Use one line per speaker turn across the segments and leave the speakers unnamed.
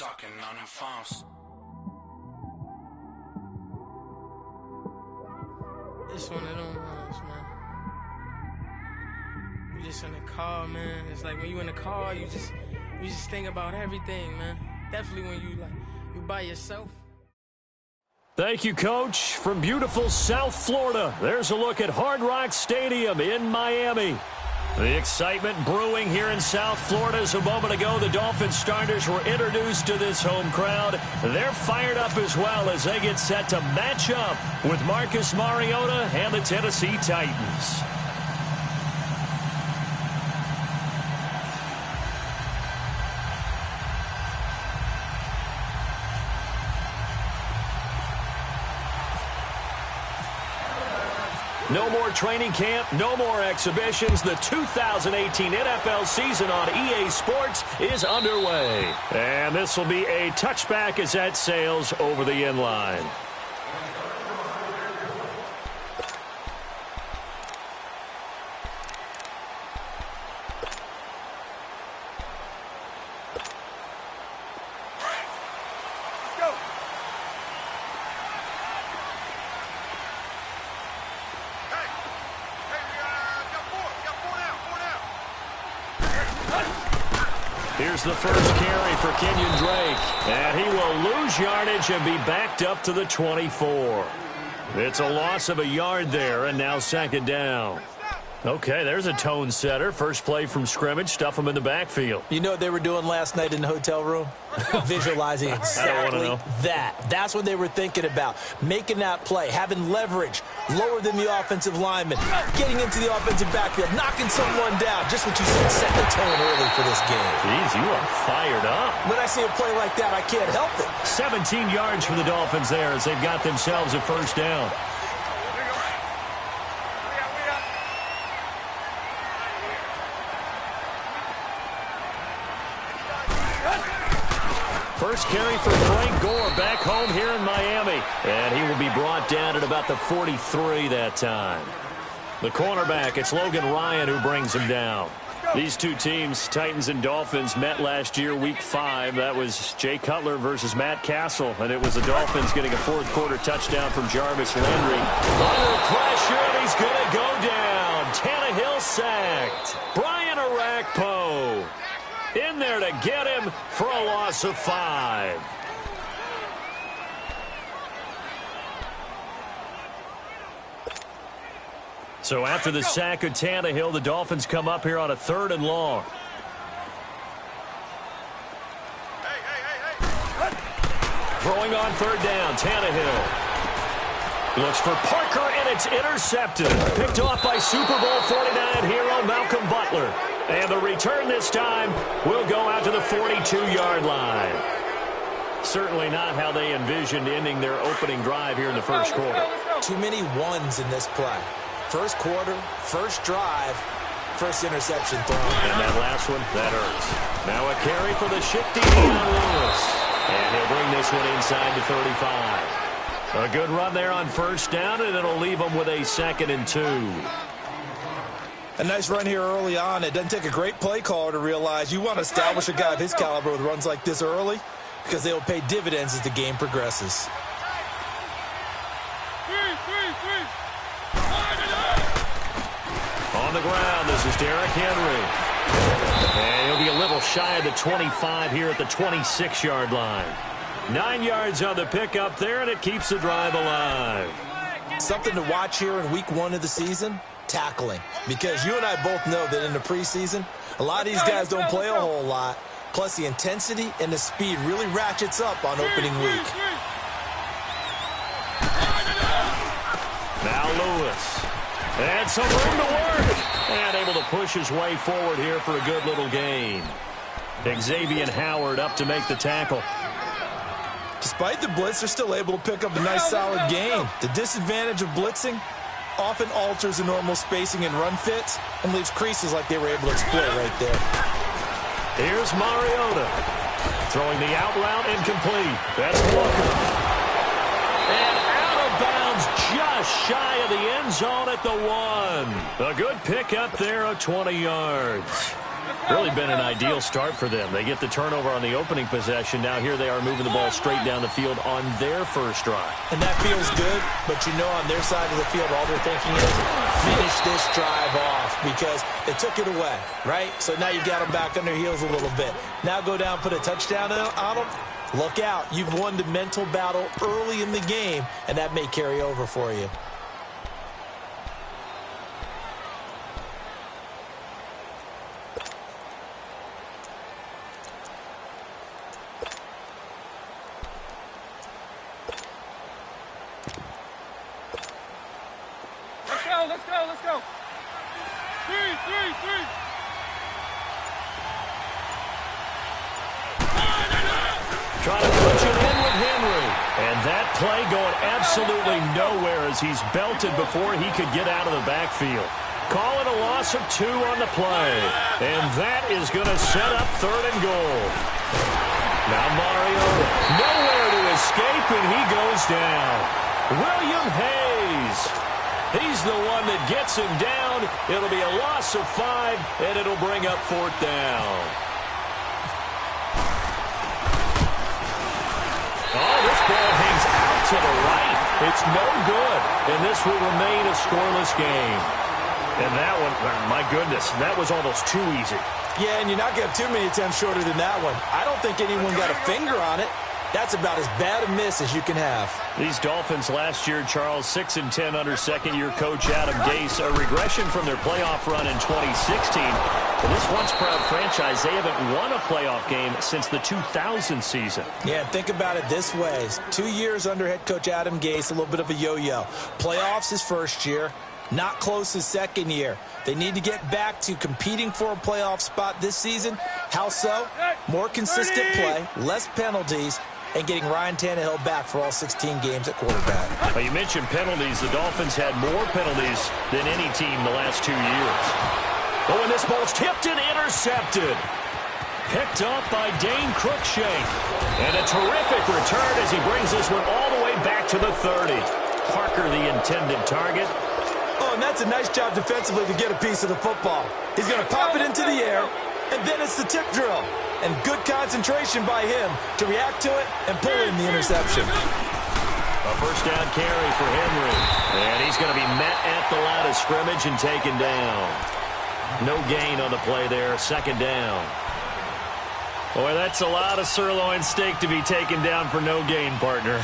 talking on the phones.
It's one of them ones, man. You just in the car, man. It's like when you in the car, you just think about everything, man. Definitely when you by yourself.
Thank you, Coach. From beautiful South Florida, there's a look at Hard Rock Stadium in Miami. The excitement brewing here in South Florida as a moment ago the Dolphins starters were introduced to this home crowd. They're fired up as well as they get set to match up with Marcus Mariota and the Tennessee Titans. No more training camp, no more exhibitions. The 2018 NFL season on EA Sports is underway. And this will be a touchback as that sails over the end line. Here's the first carry for Kenyon Drake. And he will lose yardage and be backed up to the 24. It's a loss of a yard there, and now second down. Okay, there's a tone setter. First play from scrimmage, stuff him in the backfield.
You know what they were doing last night in the hotel room? Visualizing exactly that. That's what they were thinking about. Making that play, having leverage, lower than the offensive lineman, getting into the offensive backfield, knocking someone down. Just what you said, set the tone early for this game.
Jeez, you are fired up.
When I see a play like that, I can't help it.
17 yards for the Dolphins there as they've got themselves a first down. First carry for Frank Gore back home here in Miami. And he will be brought down at about the 43 that time. The cornerback, it's Logan Ryan who brings him down. These two teams, Titans and Dolphins, met last year, Week 5. That was Jay Cutler versus Matt Castle. And it was the Dolphins getting a fourth-quarter touchdown from Jarvis Landry. Under pressure, and he's going to go down. Tannehill sacked. Brian Orakpo in there to get him for a loss of 5. So after the sack of Tannehill, the Dolphins come up here on a 3rd and long. Throwing on 3rd down, Tannehill. Looks for Parker, and it's intercepted. Picked off by Super Bowl 49 hero Malcolm Butler. And the return this time will go out to the 42-yard line. Certainly not how they envisioned ending their opening drive here in the first quarter.
Too many ones in this play. First quarter, first drive, first interception thrown.
And that last one, that hurts. Now a carry for the shifty Dion Lewis. And he'll bring this one inside the 35. A good run there on first down, and it'll leave them with a 2nd and 2.
A nice run here early on. It doesn't take a great play caller to realize you want to establish a guy of his caliber with runs like this early because they will pay dividends as the game progresses.
On the ground, this is Derrick Henry. And he'll be a little shy of the 25 here at the 26-yard line. 9 yards on the pickup there, and it keeps the drive alive.
Something to watch here in week 1 of the season, tackling. Because you and I both know that in the preseason, a lot of these guys don't play a whole lot. Plus, the intensity and the speed really ratchets up on opening week.
Now Lewis. And some room to work. And able to push his way forward here for a good little gain. Xavier Howard up to make the tackle.
Despite the blitz, they're still able to pick up a nice solid gain. The disadvantage of blitzing often alters the normal spacing and run fits and leaves creases like they were able to exploit right there.
Here's Mariota. Throwing the out route incomplete. That's Walker. And out of bounds just shy of the end zone at the 1. A good pickup there of 20 yards. Really been an ideal start for them. They get the turnover on the opening possession. Now here they are moving the ball straight down the field on their first drive.
And that feels good, but you know on their side of the field, all they're thinking is finish this drive off because they took it away, right? So now you've got them back on their heels a little bit. Now go down, put a touchdown on them. Look out. You've won the mental battle early in the game, and that may carry over for you.
Let's go. Three.
Trying to push it in with Henry. And that play going absolutely nowhere as he's belted before he could get out of the backfield. Call it a loss of 2 on the play. And that is going to set up 3rd and goal. Now Mario, nowhere to escape, and he goes down. William Hayes. He's the one that gets him down. It'll be a loss of 5, and it'll bring up 4th down. Oh, this ball hangs out to the right. It's no good, and this will remain a scoreless game. And that one, my goodness, that was almost too easy.
Yeah, and you're not going to have too many attempts shorter than that one. I don't think anyone got a finger on it. That's about as bad a miss as you can have.
These Dolphins last year, Charles, 6-10 under second-year coach Adam Gase, a regression from their playoff run in 2016. But this once-proud franchise, they haven't won a playoff game since the 2000 season.
Yeah, think about it this way. 2 years under head coach Adam Gase, a little bit of a yo-yo. Playoffs his first year, not close his second year. They need to get back to competing for a playoff spot this season. How so? More consistent play, less penalties, and getting Ryan Tannehill back for all 16 games at quarterback.
Well, you mentioned penalties. The Dolphins had more penalties than any team the last 2 years. Oh, and this ball's tipped and intercepted. Picked up by Dane Cruikshank. And a terrific return as he brings this one all the way back to the 30. Parker, the intended target.
Oh, and that's a nice job defensively to get a piece of the football. He's going to pop it into the air, and then it's the tip drill. And good concentration by him to react to it and pull in the interception.
A first down carry for Henry. And he's going to be met at the line of scrimmage and taken down. No gain on the play there. 2nd down. Boy, that's a lot of sirloin steak to be taken down for no gain, partner.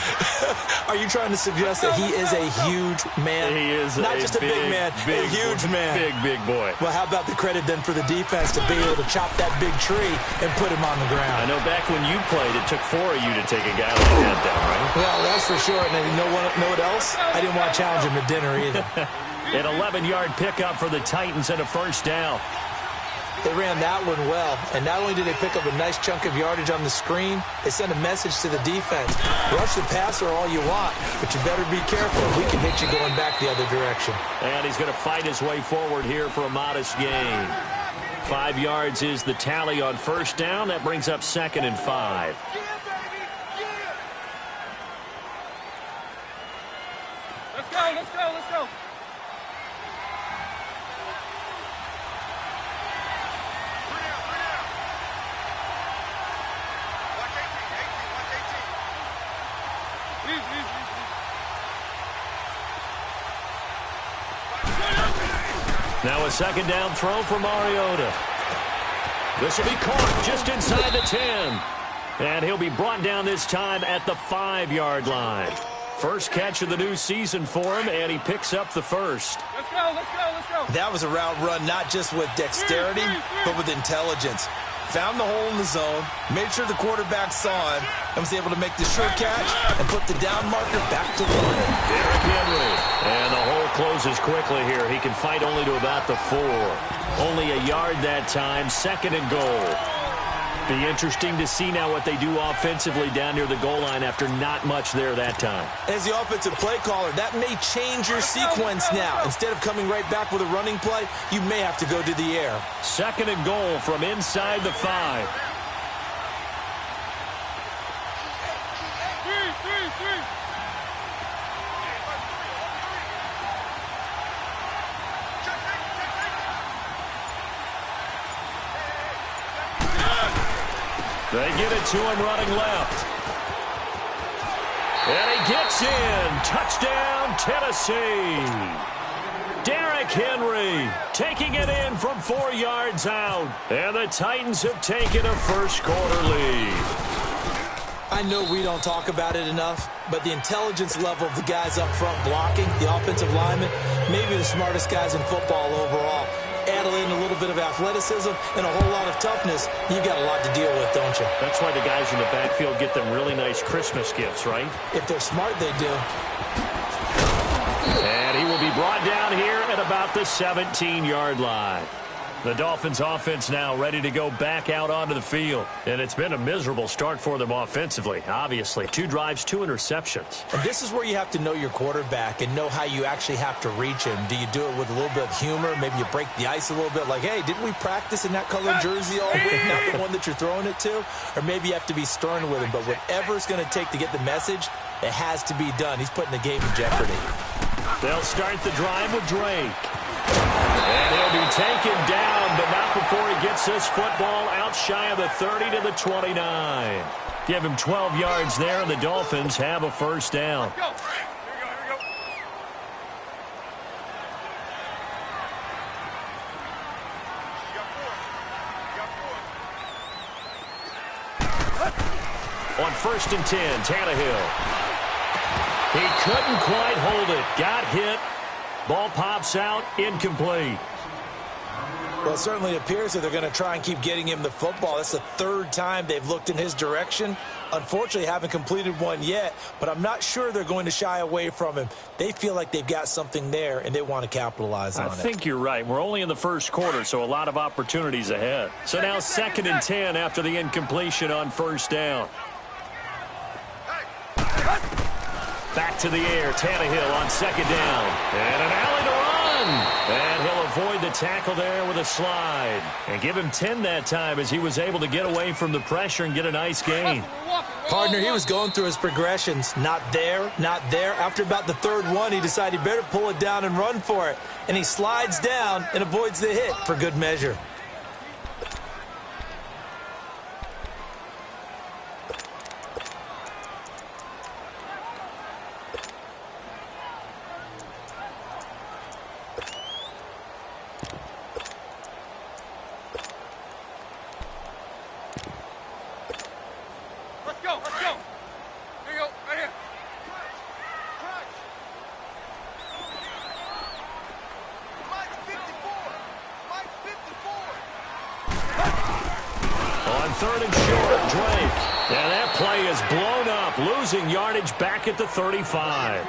Are you trying to suggest that he is a huge man?
He is
not just a big man, a huge man.
Big boy.
Well, how about the credit then for the defense to be able to chop that big tree and put him on the ground?
I know back when you played, it took 4 of you to take a guy like that down, right?
Well, that's for sure. And you know what else? I didn't want to challenge him to dinner either.
An 11-yard pickup for the Titans and a first down.
They ran that one well, and not only did they pick up a nice chunk of yardage on the screen, they sent a message to the defense. Rush the passer all you want, but you better be careful. We can hit you going back the other direction.
And he's going to fight his way forward here for a modest gain. 5 yards is the tally on first down. That brings up 2nd and 5.
Let's go.
Now a 2nd down throw for Mariota. This will be caught just inside the 10. And he'll be brought down this time at the 5-yard line. First catch of the new season for him, and he picks up the first.
Let's go.
That was a route run not just with dexterity, but with intelligence. Found the hole in the zone, made sure the quarterback saw him, and was able to make the sure catch and put the down marker back to the line.
Derrick Henry. And the hole closes quickly here. He can fight only to about the 4. Only a yard that time. 2nd and goal. Be interesting to see now what they do offensively down near the goal line after not much there that time.
As the offensive play caller, that may change your sequence now. Instead of coming right back with a running play, you may have to go to the air.
2nd and goal from inside the 5. They get it to him running left. And he gets in. Touchdown, Tennessee. Derrick Henry taking it in from 4 yards out. And the Titans have taken a first-quarter lead.
I know we don't talk about it enough, but the intelligence level of the guys up front blocking, the offensive linemen, maybe the smartest guys in football overall. Add in a little bit of athleticism and a whole lot of toughness, you've got a lot to deal with, don't you?
That's why the guys in the backfield get them really nice Christmas gifts, right?
If they're smart, they do.
And he will be brought down here at about the 17-yard line. The Dolphins offense now ready to go back out onto the field. And it's been a miserable start for them offensively, obviously. 2 drives, 2 interceptions.
And this is where you have to know your quarterback and know how you actually have to reach him. Do you do it with a little bit of humor? Maybe you break the ice a little bit like, hey, didn't we practice in that colored jersey all week, not the one that you're throwing it to? Or maybe you have to be stern with him. But whatever it's going to take to get the message, it has to be done. He's putting the game in jeopardy.
They'll start the drive with Drake. And he'll be taken down, but not before he gets this football out shy of the 30 to the 29. Give him 12 yards there, and the Dolphins have a first down.
Here we go.
On 1st and 10, Tannehill. He couldn't quite hold it. Got hit. Ball pops out, incomplete.
Well, it certainly appears that they're going to try and keep getting him the football. That's the 3rd time they've looked in his direction. Unfortunately, haven't completed one yet, but I'm not sure they're going to shy away from him. They feel like they've got something there, and they want to capitalize on it.
I think you're right. We're only in the first quarter, so a lot of opportunities ahead. So now 2nd and 10 after the incompletion on 1st down. Back to the air, Tannehill on 2nd down. And an alley to run. And he'll avoid the tackle there with a slide. And give him 10 that time as he was able to get away from the pressure and get a nice gain.
Partner, he was going through his progressions. Not there, not there. After about the 3rd one, he decided he better pull it down and run for it. And he slides down and avoids the hit for good measure.
Back at the 35.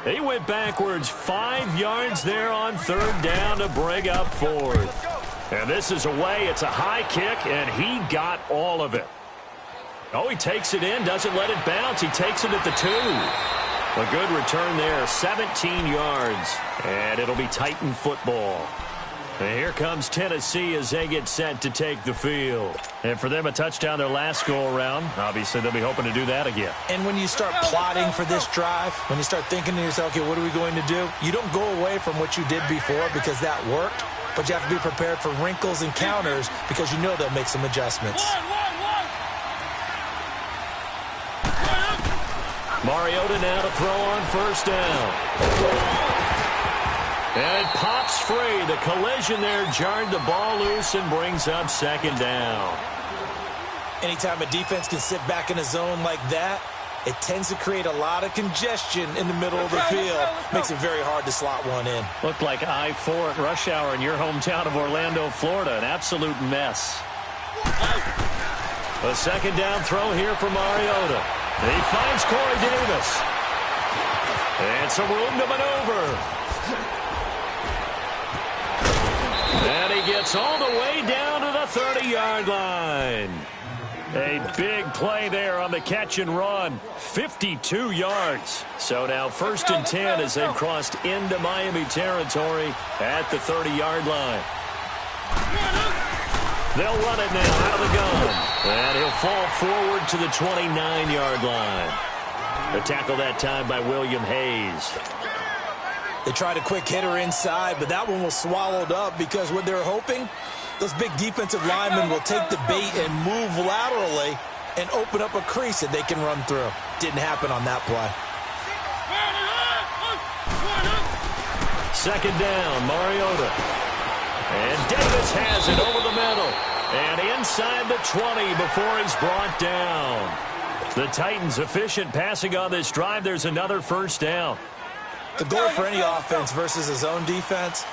He went backwards 5 yards there on 3rd down to bring up 4th. And this is away. It's a high kick, and he got all of it. Oh, he takes it in, doesn't let it bounce. He takes it at the 2. A good return there, 17 yards. And it'll be Titan football. And here comes Tennessee as they get set to take the field. And for them, a touchdown their last go-around. Obviously, they'll be hoping to do that again.
And when you start plotting for this drive, when you start thinking to yourself, okay, what are we going to do? You don't go away from what you did before because that worked, but you have to be prepared for wrinkles and counters because you know they'll make some adjustments.
Mariota now to throw on 1st down. And it pops free. The collision there jarred the ball loose and brings up 2nd down.
Anytime a defense can sit back in a zone like that, it tends to create a lot of congestion in the middle of the field. Makes it very hard to slot one in.
Looked like I-4 at rush hour in your hometown of Orlando, Florida. An absolute mess. A 2nd down throw here for Mariota. He finds Corey Davis. And some room to maneuver. And he gets all the way down to the 30-yard line. A big play there on the catch and run. 52 yards. So now 1st and 10 as they've crossed into Miami territory at the 30-yard line. They'll run it now out of the gun. And he'll fall forward to the 29-yard line. The tackle that time by William Hayes.
They tried a quick hitter inside, but that one was swallowed up because what they're hoping Those big defensive linemen will take the bait and move laterally and open up a crease that they can run through. Didn't happen on that play.
Second down, Mariota. And Davis has it over the middle. And inside the 20 before he's brought down. The Titans efficient passing on this drive. There's another first down.
The goal for any offense versus his own defense,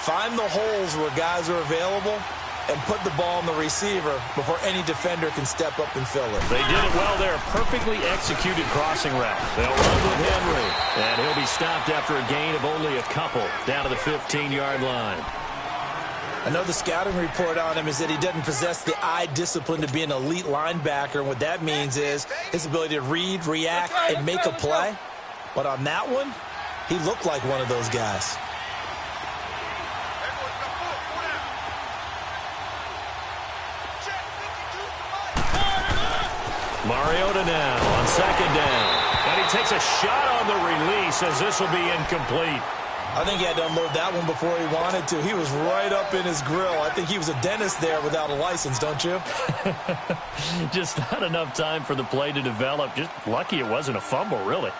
find the holes where guys are available and put the ball on the receiver before any defender can step up and fill it.
They did it well there. Perfectly executed crossing route. They'll run with Henry. And he'll be stopped after a gain of only a couple down to the 15-yard line.
I know the scouting report on him is that he doesn't possess the eye discipline to be an elite linebacker. And what that means is his ability to read, react, and make a play. But on that one, he looked like one of those guys.
Mariota now on second down. And he takes a shot on the release as this will be incomplete.
I think he had to unload that one before he wanted to. He was right up in his grill. I think he was a dentist there without a license, don't you?
Just not enough time for the play to develop. Just lucky it wasn't a fumble, really.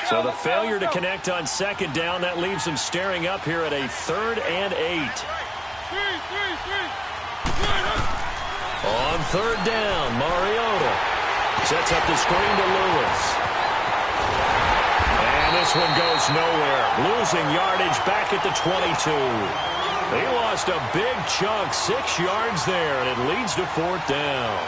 So the failure to connect on second down, that leaves him staring up here at a 3rd and 8. On third down, Mariota sets up the screen to Lewis. And this one goes nowhere. Losing yardage back at the 22. They lost a big chunk, 6 yards there, and it leads to 4th down.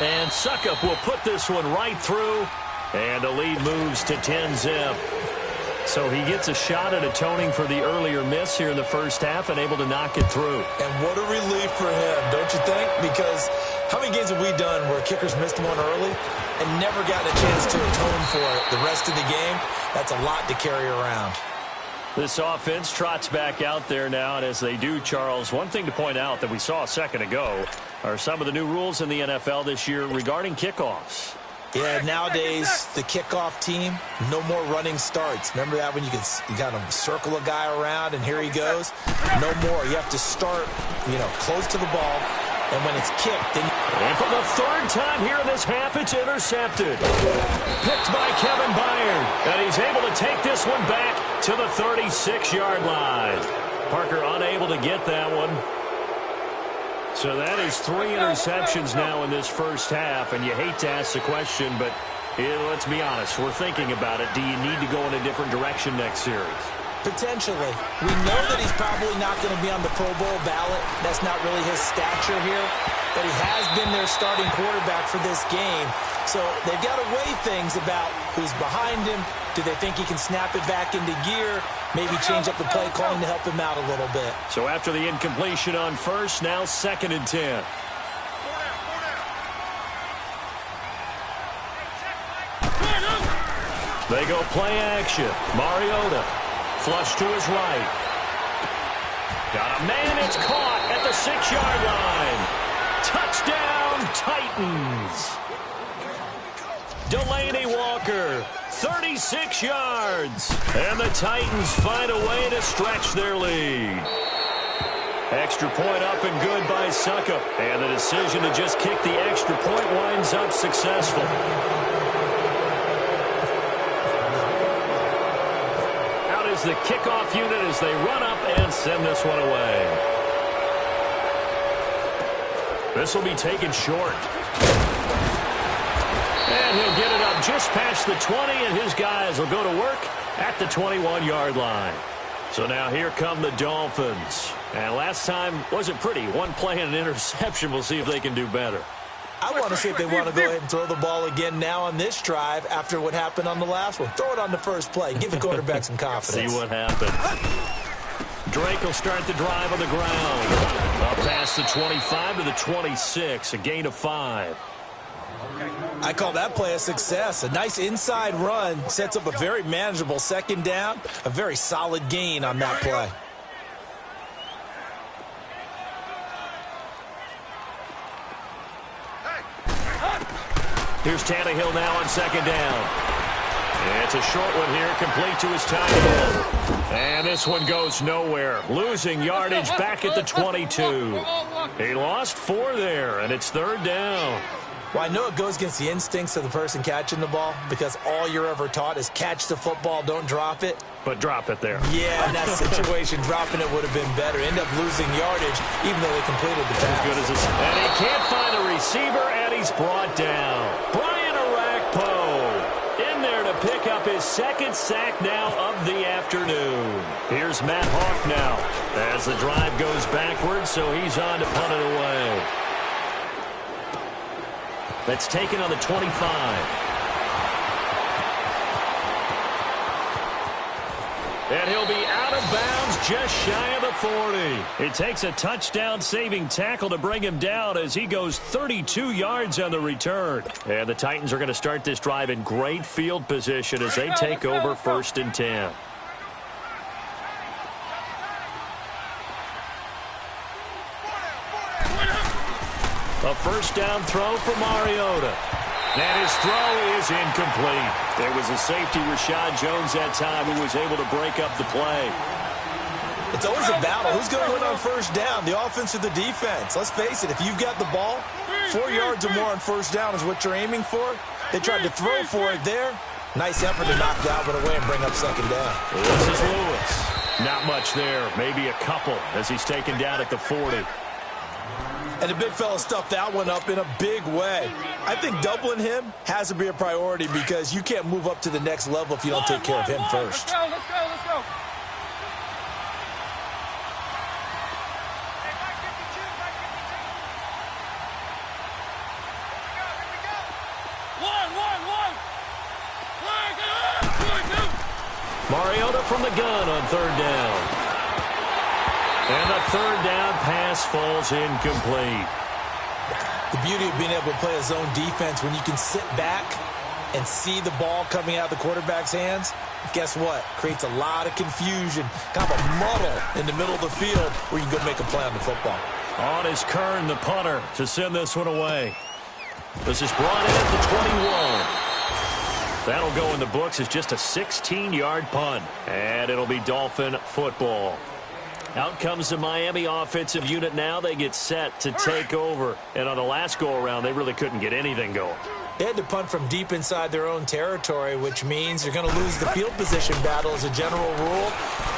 And Suckup will put this one right through, and the lead moves to 10-zip. So he gets a shot at atoning for the earlier miss here in the first half and able to knock it through.
And what a relief for him, don't you think? Because how many games have we done where kickers missed one early and never gotten a chance to atone for it the rest of the game? That's a lot to carry around.
This offense trots back out there now, and as they do, Charles, one thing to point out that we saw a second ago are some of the new rules in the NFL this year regarding kickoffs.
Yeah, nowadays, the kickoff team, no more running starts. Remember that when you kind of circle a guy around and here he goes? No more. You have to start, close to the ball, and when it's kicked, then...
And for the 3rd time here in this half, it's intercepted. Picked by Kevin Byard, and he's able to take this one back to the 36-yard line. Parker unable to get that one. So that is 3 interceptions now in this first half, and you hate to ask the question, but let's be honest, we're thinking about it. Do you need to go in a different direction next series?
Potentially. We know that he's probably not going to be on the Pro Bowl ballot. That's not really his stature here, but he has been their starting quarterback for this game. So they've got to weigh things about who's behind him. Do they think he can snap it back into gear? Maybe change up the play calling to help him out a little bit.
So after the incompletion on first, now 2nd and 10. They go play action. Mariota, flush to his right. Got a man, it's caught at the 6-yard line. Touchdown, Titans. Delaney Walker, 36 yards. And the Titans find a way to stretch their lead. Extra point up and good by Suckup. And the decision to just kick the extra point winds up successful. Out is the kickoff unit as they run up and send this one away. This will be taken short. And he'll get it up just past the 20, and his guys will go to work at the 21-yard line. So now here come the Dolphins. And last time wasn't pretty. One play and an interception. We'll see if they can do better.
I want to see if they want to go ahead and throw the ball again now on this drive after what happened on the last one. Throw it on the first play. Give the quarterback some confidence.
See what happens. Drake will start the drive on the ground. Up past the 25 to the 26, a gain of 5.
I call that play a success. A nice inside run sets up a very manageable second down. A very solid gain on that play.
Here's Tannehill now on second down. It's a short one here, complete to his tight end. And this one goes nowhere. Losing yardage back at the 22. He lost 4 there, and it's third down.
Well, I know it goes against the instincts of the person catching the ball because all you're ever taught is catch the football, don't drop it.
But drop it there.
Yeah, in that situation, dropping it would have been better. End up losing yardage, even though they completed the pass.
As good as this. And he can't find a receiver, and he's brought down. Brian Arakpo in there to pick up his second sack now of the afternoon. Here's Matt Hawk now as the drive goes backwards, so he's on to punt it away. That's taken on the 25. And he'll be out of bounds just shy of the 40. It takes a touchdown-saving tackle to bring him down as he goes 32 yards on the return. And the Titans are going to start this drive in great field position as they take over 1st and 10. A first down throw for Mariota. And his throw is incomplete. There was a safety, Rashad Jones, that time, who was able to break up the play.
It's always a battle. Who's going to win on first down, the offense or the defense? Let's face it, if you've got the ball, 4 yards or more on first down is what you're aiming for. They tried to throw for it there. Nice effort to knock Dalvin away and bring up second down.
This is Lewis. Not much there, maybe a couple as he's taken down at the 40.
And the big fella stuffed that one up in a big way. I think doubling him has to be a priority because you can't move up to the next level if you don't take care of him first.
Let's go.
Mariota from the gun on third down. And the third down pass falls incomplete.
The beauty of being able to play a zone defense when you can sit back and see the ball coming out of the quarterback's hands, guess what? Creates a lot of confusion, kind of a muddle in the middle of the field where you can go make a play on the football.
On is Kern, the punter, to send this one away. This is brought in at the 21. That'll go in the books as just a 16-yard punt. And it'll be Dolphin football. Out comes the Miami offensive unit now. They get set to take over. And on the last go-around, they really couldn't get anything going.
They had to punt from deep inside their own territory, which means you're going to lose the field position battle as a general rule.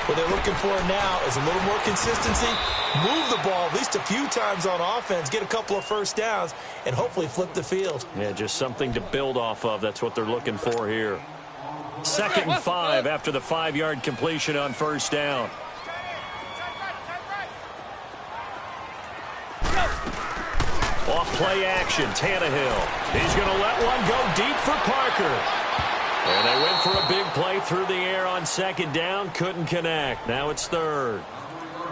What they're looking for now is a little more consistency, move the ball at least a few times on offense, get a couple of first downs, and hopefully flip the field.
Yeah, just something to build off of. That's what they're looking for here. 2nd and 5 after the 5-yard completion on first down. Off play action, Tannehill. He's going to let one go deep for Parker. And they went for a big play through the air on second down. Couldn't connect. Now it's third.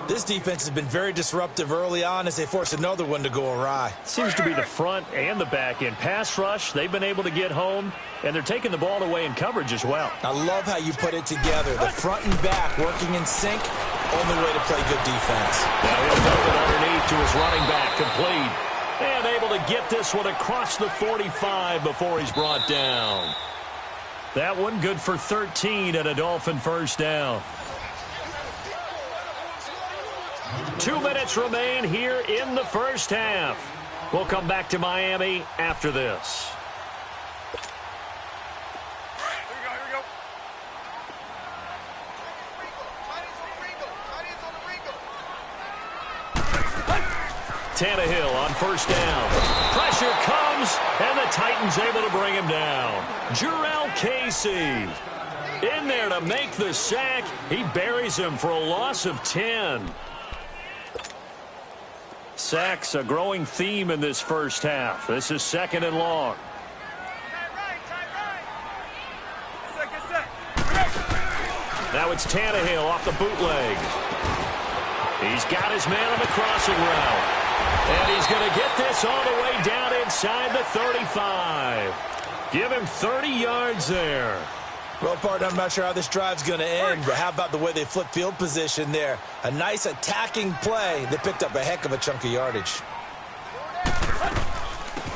This defense has been very disruptive early on as they force another one to go awry.
Seems to be the front and the back end. Pass rush, they've been able to get home, and they're taking the ball away in coverage as well.
I love how you put it together. The front and back working in sync, only way to play good defense.
Now he'll dump it underneath to his running back, complete. And able to get this one across the 45 before he's brought down. That one good for 13 and a Dolphin first down. 2 minutes remain here in the first half. We'll come back to Miami after this. Tannehill on first down. Pressure comes, and the Titans able to bring him down. Jurrell Casey in there to make the sack. He buries him for a loss of 10. Sacks, a growing theme in this first half. This is 2nd and long. Now it's Tannehill off the bootleg. He's got his man on the crossing route. And he's going to get this all the way down inside the 35. Give him 30 yards there.
Well, partner, I'm not sure how this drive's going to end, but how about the way they flip field position there? A nice attacking play that picked up a heck of a chunk of yardage.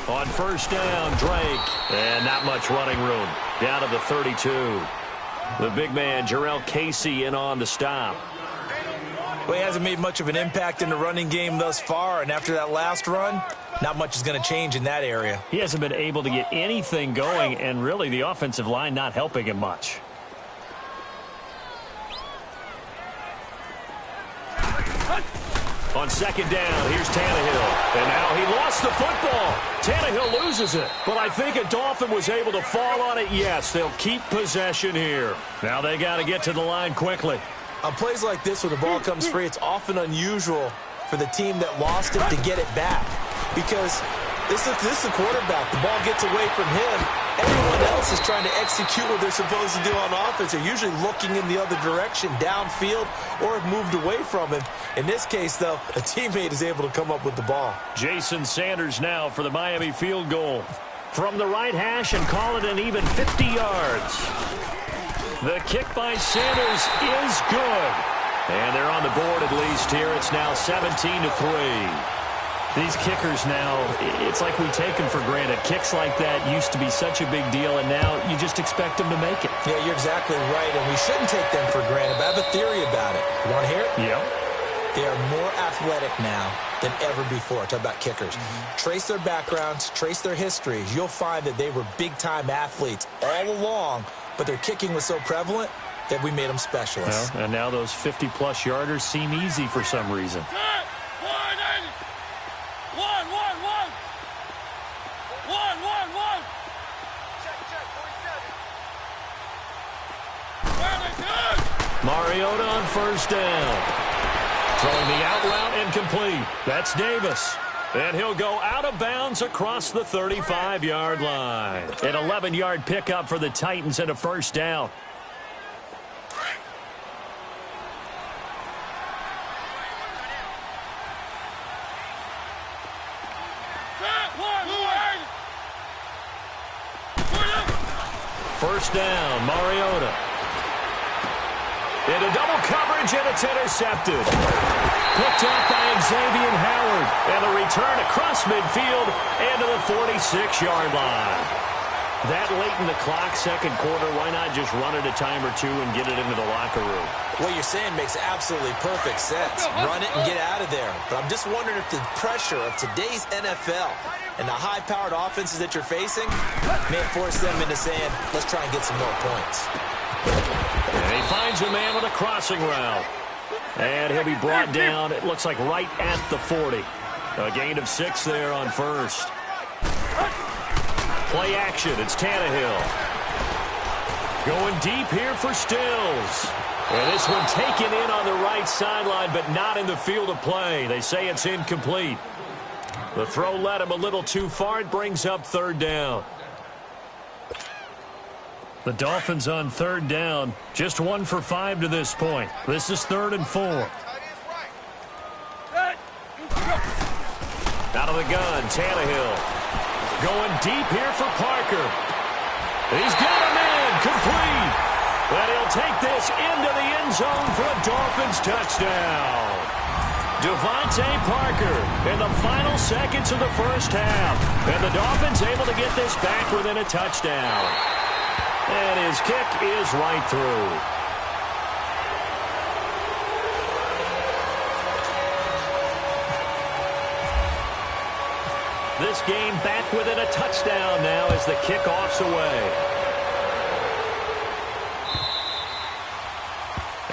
On first down, Drake. And not much running room. Down to the 32. The big man, Jarrell Casey, in on the stop.
Well, he hasn't made much of an impact in the running game thus far, and after that last run, not much is going to change in that area.
He hasn't been able to get anything going, and really the offensive line not helping him much. On second down, here's Tannehill. And now he lost the football. Tannehill loses it. But I think a Dolphin was able to fall on it. Yes, they'll keep possession here. Now they got to get to the line quickly.
On plays like this, when the ball comes free, it's often unusual for the team that lost it to get it back. Because this is the quarterback. The ball gets away from him. Everyone else is trying to execute what they're supposed to do on offense. They're usually looking in the other direction, downfield, or have moved away from him. In this case, though, a teammate is able to come up with the ball.
Jason Sanders now for the Miami field goal. From the right hash and call it an even 50 yards. The kick by Sanders is good. And they're on the board at least here. It's now 17-3. These kickers now, it's like we take them for granted. Kicks like that used to be such a big deal, and now you just expect them to make it.
Yeah, you're exactly right, and we shouldn't take them for granted, but I have a theory about it. You want to hear it?
Yeah.
They are more athletic now than ever before. Talk about kickers. Trace their backgrounds, trace their histories. You'll find that they were big-time athletes all along, but their kicking was so prevalent that we made them specialists.
Well, and now those 50-plus yarders seem easy for some reason. Mariota on first down. Throwing the out route incomplete. That's Davis. And he'll go out of bounds across the 35-yard line. An 11-yard pickup for the Titans and a first down. First down, Mariota. Into double coverage, and it's intercepted. Picked up by Xavier Howard. And the return across midfield and to the 46-yard line. That late in the clock, second quarter, why not just run it a time or two and get it into the locker room?
What you're saying makes absolutely perfect sense. Run it and get out of there. But I'm just wondering if the pressure of today's NFL and the high-powered offenses that you're facing may force them into saying, let's try and get some more points.
And he finds a man with a crossing route. And he'll be brought down, it looks like right at the 40. A gain of 6 there on first. Play action, it's Tannehill. Going deep here for Stills. And this one taken in on the right sideline, but not in the field of play. They say it's incomplete. The throw led him a little too far. It brings up third down. The Dolphins on third down, just 1 for 5 to this point. This is 3rd and 4. Out of the gun, Tannehill. Going deep here for Parker. He's got him in, complete. And he'll take this into the end zone for a Dolphins touchdown. Devontae Parker in the final seconds of the first half. And the Dolphins able to get this back within a touchdown. And his kick is right through. This game back within a touchdown now as the kickoff's away.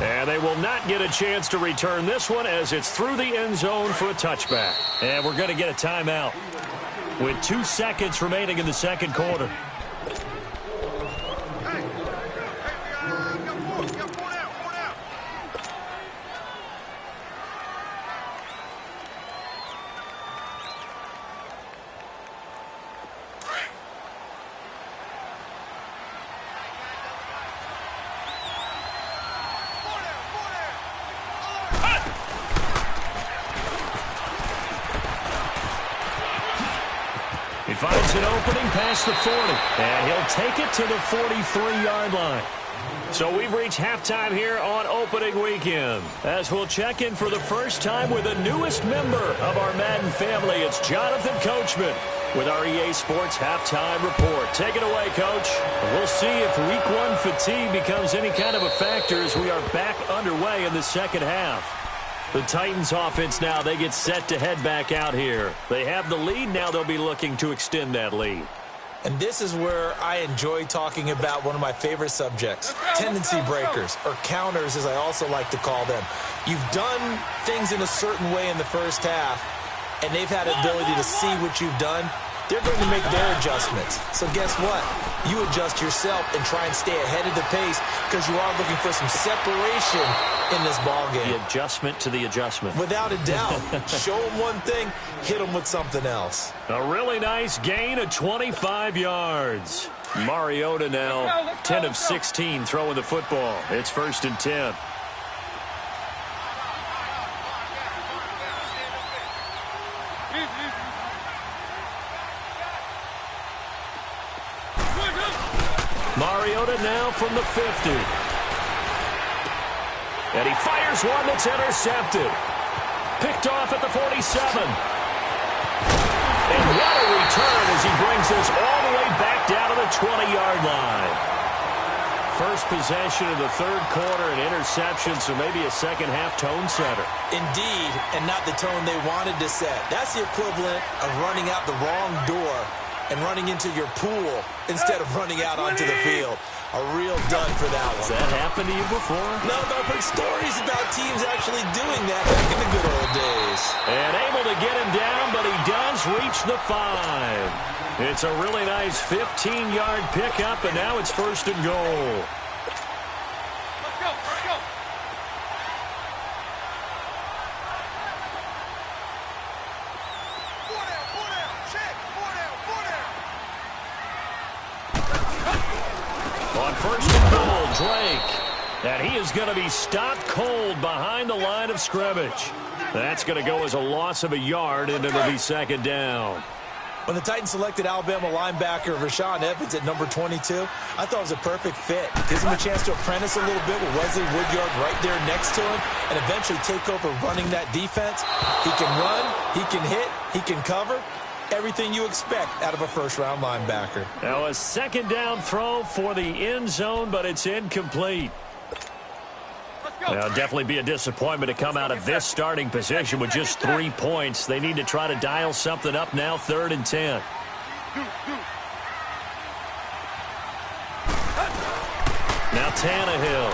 And they will not get a chance to return this one as it's through the end zone for a touchback. And we're going to get a timeout with 2 seconds remaining in the second quarter. He finds an opening past the 40, and he'll take it to the 43-yard line. So we've reached halftime here on opening weekend. As we'll check in for the first time with the newest member of our Madden family, it's Jonathan Coachman. with our EA Sports Halftime Report. Take it away, Coach. We'll see if Week 1 fatigue becomes any kind of a factor as we are back underway in the second half. The Titans offense now, they get set to head back out here. They have the lead. Now they'll be looking to extend that lead.
And this is where I enjoy talking about one of my favorite subjects, tendency breakers, or counters as I also like to call them. You've done things in a certain way in the first half, and they've had the ability to see what you've done. They're going to make their adjustments. So guess what? You adjust yourself and try and stay ahead of the pace because you are looking for some separation in this ballgame.
The adjustment to the adjustment.
Without a doubt. Show them one thing, hit them with something else.
A really nice gain of 25 yards. Mariota now 10 of 16 throwing the football. It's 1st and 10. Mariota now from the 50. And he fires one that's intercepted. Picked off at the 47. And what a return as he brings us all the way back down to the 20-yard line. First possession of the third quarter, an interception, so maybe a second-half tone setter.
Indeed, and not the tone they wanted to set. That's the equivalent of running out the wrong door and running into your pool instead of running out onto the field. A real dud for that one.
Has that happened to you before?
No, but I've heard stories about teams actually doing that back in the good old days.
And able to get him down, but he does reach the 5. It's a really nice 15-yard pickup, and now it's 1st and goal.
Let's go, let's go.
On 1st and goal, Drake. And he is going to be stopped cold behind the line of scrimmage. That's going to go as a loss of a yard, and it'll be 2nd down.
When the Titans selected Alabama linebacker Rashaan Evans at number 22, I thought it was a perfect fit. Gives him a chance to apprentice a little bit with Wesley Woodyard right there next to him and eventually take over running that defense. He can run, he can hit, he can cover. Everything you expect out of a first-round linebacker.
Now a 2nd down throw for the end zone, but it's incomplete. Now, definitely be a disappointment to come out of this starting position with just 3 points. They need to try to dial something up now, 3rd and 10. Now Tannehill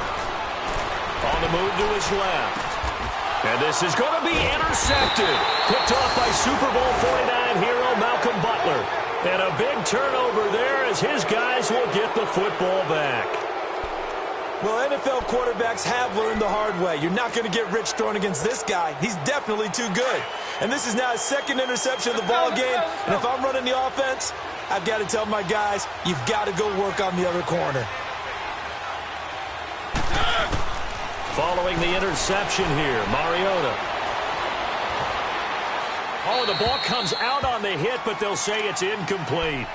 on the move to his left. And this is going to be intercepted. Picked off by Super Bowl 49 hero Malcolm Butler. And a big turnover there as his guys will get the football back.
Well, NFL quarterbacks have learned the hard way. You're not going to get rich throwing against this guy. He's definitely too good. And this is now his 2nd interception of the ball game. And if I'm running the offense, I've got to tell my guys, you've got to go work on the other corner.
Following the interception here, Mariota. Oh, the ball comes out on the hit, but they'll say it's incomplete.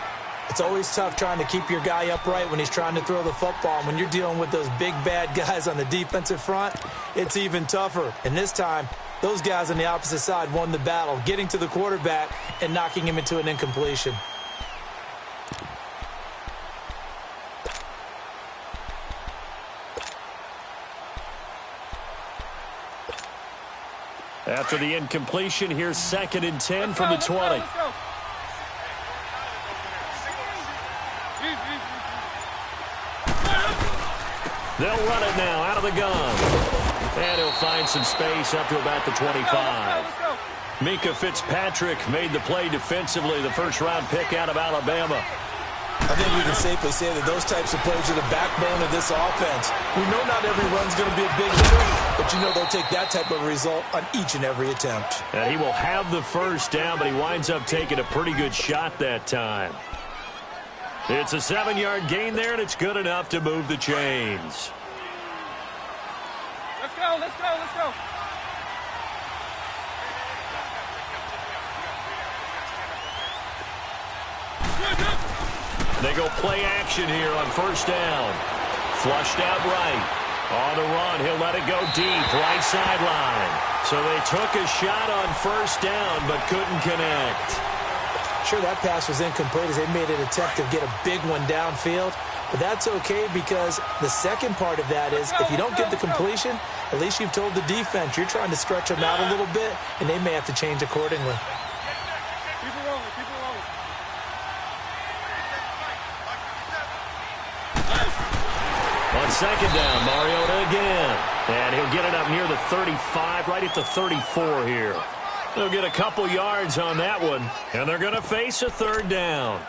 It's always tough trying to keep your guy upright when he's trying to throw the football. And when you're dealing with those big, bad guys on the defensive front, it's even tougher. And this time, those guys on the opposite side won the battle, getting to the quarterback and knocking him into an incompletion.
After the incompletion, here's 2nd and 10 from the 20. They'll run it now out of the gun. And he'll find some space up to about the 25. Minkah Fitzpatrick made the play defensively, the 1st-round pick out of Alabama.
I think we can safely say that those types of plays are the backbone of this offense. We know not every run's going to be a big hitter, but you know they'll take that type of result on each and every attempt.
And he will have the 1st down, but he winds up taking a pretty good shot that time. It's a 7-yard gain there, and it's good enough to move the chains.
Let's go, let's go, let's go.
They go play action here on 1st down. Flushed out right. On the run, he'll let it go deep, right sideline. So they took a shot on 1st down, but couldn't connect.
sure that pass was incomplete as they made an attempt to get a big one downfield. But that's okay because the second part of that is if you don't get the completion, at least you've told the defense you're trying to stretch them out a little bit, and they may have to change accordingly.
Keep it rolling, keep it rolling.
On second down, Mariota again. And he'll get it up near the 35, right at the 34 here. They'll get a couple yards on that one, and they're going to face a third down.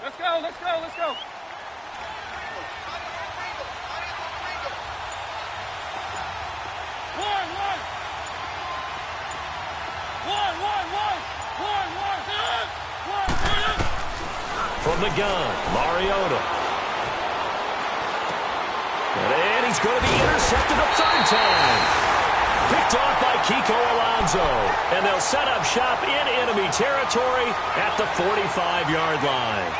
Let's go, let's go, let's go.
From the gun, Mariota. And he's going to be intercepted a third time. Picked off by Kiko Alonso. And they'll set up shop in enemy territory at the 45-yard line.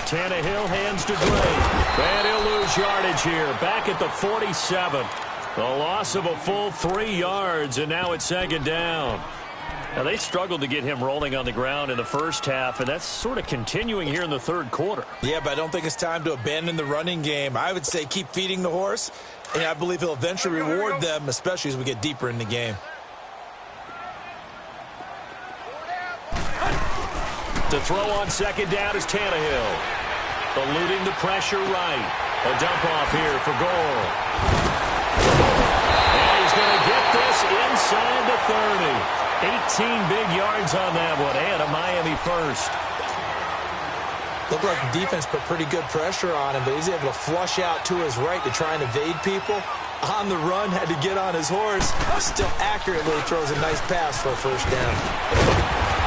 Tannehill hands to Gray. And he'll lose yardage here. Back at the 47. A loss of a full 3 yards, and now it's second down. Now, they struggled to get him rolling on the ground in the first half, and that's sort of continuing here in the third quarter.
Yeah, but I don't think it's time to abandon the running game. I would say keep feeding the horse, and I believe he'll eventually reward them, especially as we get deeper in the game.
To throw on second down is Tannehill. Eluding the pressure right. A dump off here for Gore. And he's going to get this inside the 30. 18 big yards on that one, and a Miami first.
Looked like the defense put pretty good pressure on him, but he's able to flush out to his right to try and evade people. On the run, had to get on his horse. Still accurately throws a nice pass for a first down.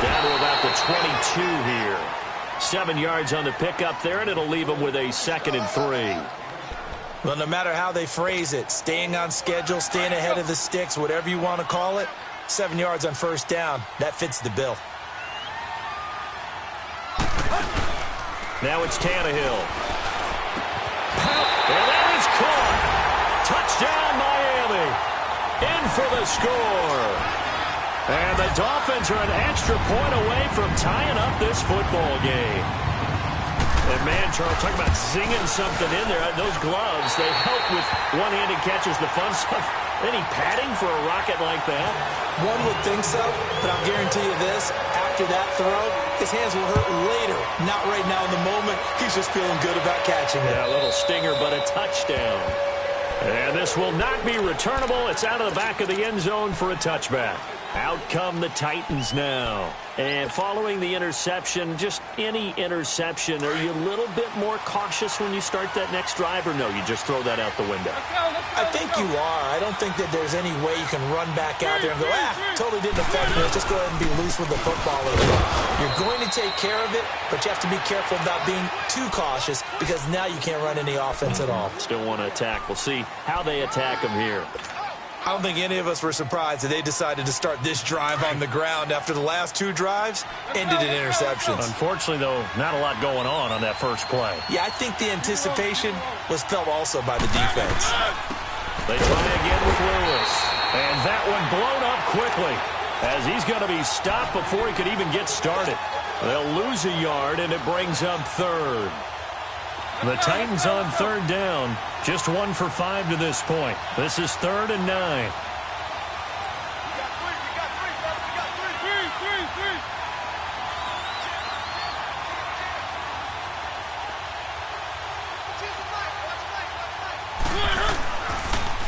Down to about the 22 here. 7 yards on the pickup there, and it'll leave him with a 2nd and 3.
Well, no matter how they phrase it, staying on schedule, staying ahead of the sticks, whatever you want to call it, 7 yards on first down, that fits the bill.
Now it's Tannehill. And that is caught. Touchdown, Miami. In for the score. And the Dolphins are an extra point away from tying up this football game. And, man, Charles, talking about zinging something in there. Those gloves, they help with one-handed catches, the fun stuff. Any padding for a rocket like that?
One would think so, but I'll guarantee you this. After that throw, his hands will hurt later. Not right now in the moment. He's just feeling good about catching it.
Yeah, a little stinger, but a touchdown. And this will not be returnable. It's out of the back of the end zone for a touchback. Out come the Titans now. And following the interception, just any interception, are you a little bit more cautious when you start that next drive, or no, you just throw that out the window?
I think you are. I don't think that there's any way you can run back out there and go, totally didn't affect me. Let's just go ahead and be loose with the football. You're going to take care of it, but you have to be careful about being too cautious because now you can't run any offense at all.
Still want to attack. We'll see how they attack them here.
I don't think any of us were surprised that they decided to start this drive on the ground after the last 2 drives ended in interceptions.
Unfortunately, though, not a lot going on that first play.
Yeah, I think the anticipation was felt also by the defense.
They try again with Lewis. And that one blown up quickly as he's going to be stopped before he could even get started. They'll lose a yard, and it brings up third. The Titans on third down. Just 1 for 5 to this point. This is 3rd and 9.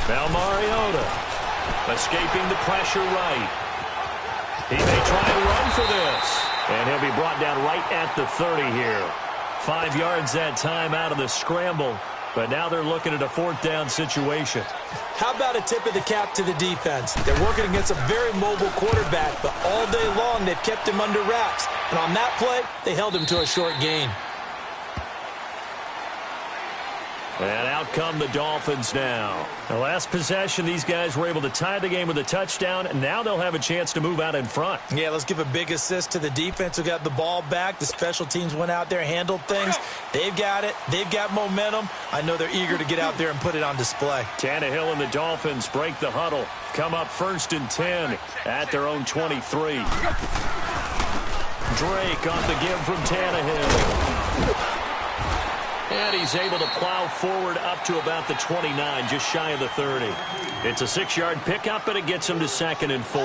Now Mariota escaping the pressure right. He may try and run for this. And he'll be brought down right at the 30 here. 5 yards that time out of the scramble. But now they're looking at a 4th down situation.
How about a tip of the cap to the defense? They're working against a very mobile quarterback, but all day long they've kept him under wraps. And on that play, they held him to a short gain.
And out come the Dolphins now. The last possession, these guys were able to tie the game with a touchdown, and now they'll have a chance to move out in front.
Yeah, let's give a big assist to the defense who got the ball back. The special teams went out there, handled things. They've got it. They've got momentum. I know they're eager to get out there and put it on display.
Tannehill and the Dolphins break the huddle. Come up 1st and 10 at their own 23. Drake on the give from Tannehill. And he's able to plow forward up to about the 29, just shy of the 30. It's a 6-yard pickup, and it gets him to 2nd and 4.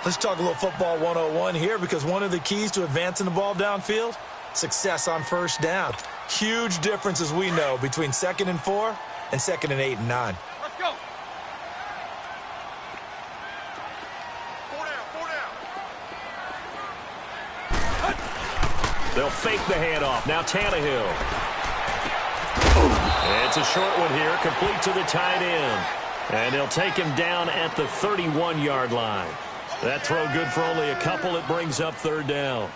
Let's talk a little football 101 here, because one of the keys to advancing the ball downfield, success on 1st down. Huge difference, as we know, between 2nd and 4 and 2nd and 8 and 9.
Let's go. 4 down.
They'll fake the handoff. Now Tannehill. It's a short one here, complete to the tight end. And they'll take him down at the 31-yard line. That throw good for only a couple. It brings up 3rd down.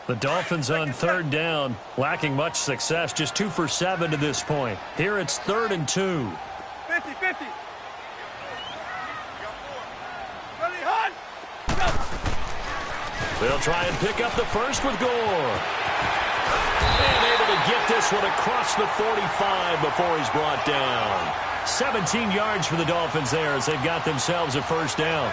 The Dolphins on 3rd down, lacking much success, just 2 for 7 to this point. Here it's 3rd and 2.
50-50. Ready, hot.
They'll try and pick up the first with Gore. And able to get this one across the 45 before he's brought down. 17 yards for the Dolphins there as they've got themselves a 1st down.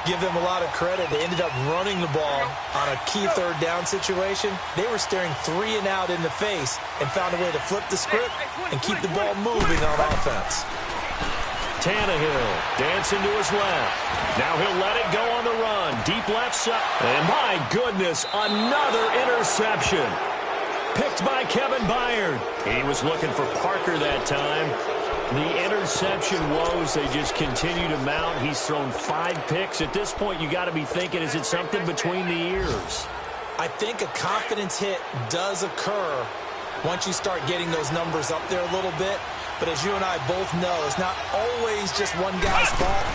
Give them a lot of credit. They ended up running the ball on a key 3rd down situation. They were staring 3 and out in the face and found a way to flip the script and keep the ball moving on offense.
Tannehill dancing to his left. Now he'll let it go on the run. Deep left side. And my goodness, another interception. Picked by Kevin Byard. He was looking for Parker that time. The interception woes, they just continue to mount. He's thrown 5 picks. At this point, you got to be thinking, is it something between the ears?
I think a confidence hit does occur once you start getting those numbers up there a little bit. But as you and I both know, it's not always just one guy's fault.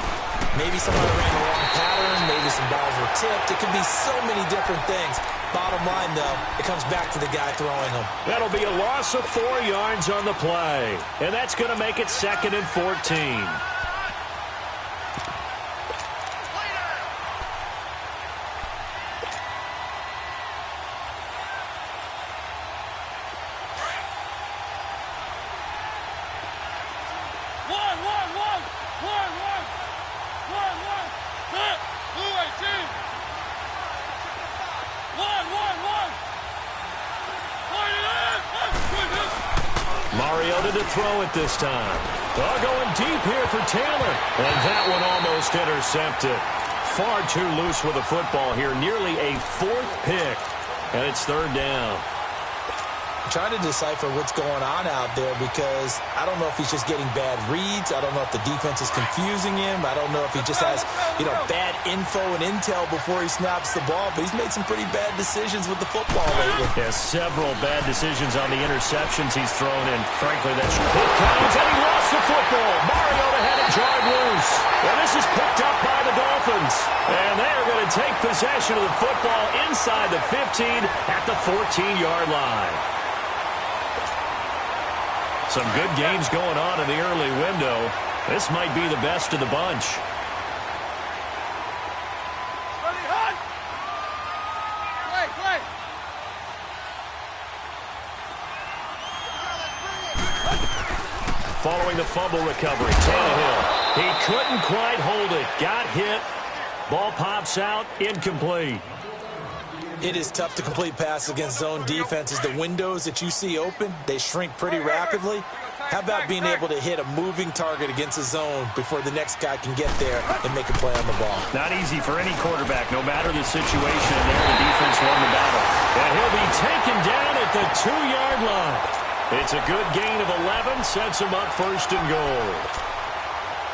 Maybe somebody ran the wrong pattern. Maybe some balls were tipped. It could be so many different things. Bottom line, though, it comes back to the guy throwing them.
That'll be a loss of 4 yards on the play. And that's going to make it 2nd and 14. Mariota to throw it this time. They're going deep here for Taylor. And that one almost intercepted. Far too loose with the football here. Nearly a 4th pick. And it's 3rd down.
I'm trying to decipher what's going on out there because I don't know if he's just getting bad reads. I don't know if the defense is confusing him. I don't know if he just has, bad info and intel before he snaps the ball. But he's made some pretty bad decisions with the football lately.
Yeah, several bad decisions on the interceptions he's thrown in. Frankly, that's it comes, and he lost the football. Mariota had it jarred loose. Well, this is picked up by the Dolphins. And they're going to take possession of the football inside the 15 at the 14-yard line. Some good games going on in the early window. This might be the best of the bunch.
Ready, hot. Play.
Following the fumble recovery, Tannehill. He couldn't quite hold it. Got hit. Ball pops out. Incomplete.
It is tough to complete passes against zone defenses. The windows that you see open, they shrink pretty rapidly. How about being able to hit a moving target against a zone before the next guy can get there and make a play on the ball?
Not easy for any quarterback, no matter the situation. And there, the defense won the battle. And he'll be taken down at the 2-yard line. It's a good gain of 11, sets him up first and goal.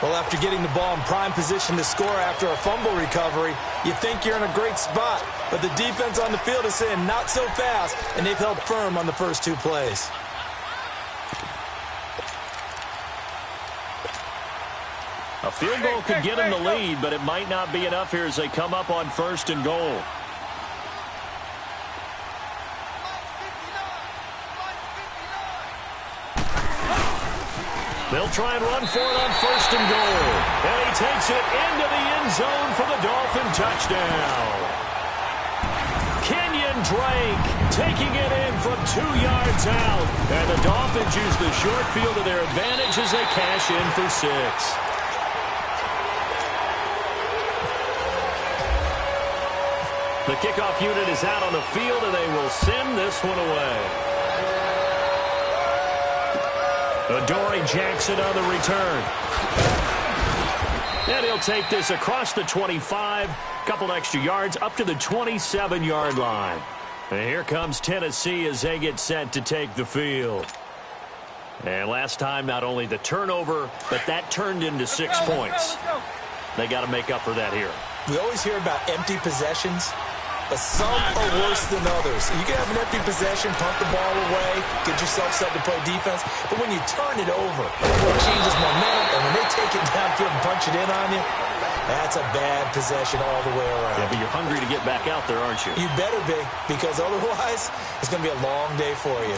Well, after getting the ball in prime position to score after a fumble recovery, you think you're in a great spot. But the defense on the field is saying not so fast, and they've held firm on the first 2 plays.
A field goal could get him the lead, but it might not be enough here as they come up on first and goal. They'll try and run for it on first and goal. And he takes it into the end zone for the Dolphin touchdown. Kenyon Drake taking it in from 2 yards out. And the Dolphins use the short field to their advantage as they cash in for 6. The kickoff unit is out on the field, and they will send this one away. Adoree Jackson on the return. And he'll take this across the 25, couple extra yards, up to the 27-yard line. And here comes Tennessee as they get set to take the field. And last time, not only the turnover, but that turned into 6 points. They got to make up for that here.
We always hear about empty possessions, but some are worse than others. You can have an empty possession, punt the ball away, get yourself set to play defense, but when you turn it over, it changes momentum, and when they take it downfield and punch it in on you, that's a bad possession all the way around.
Yeah, but you're hungry to get back out there, aren't you?
You better be, because otherwise, it's going to be a long day for you.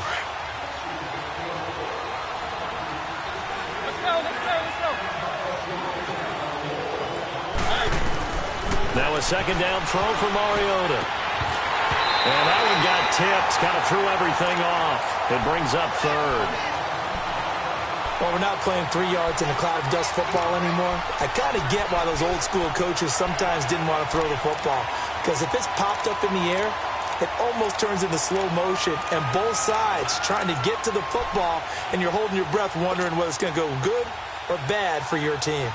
Now a second down throw for Mariota. And that one got tipped, kind of threw everything off. It brings up third.
Well, we're not playing 3 yards in a cloud of dust football anymore. I kind of get why those old school coaches sometimes didn't want to throw the football. Because if it's popped up in the air, it almost turns into slow motion. And both sides trying to get to the football, and you're holding your breath wondering whether it's going to go good or bad for your team.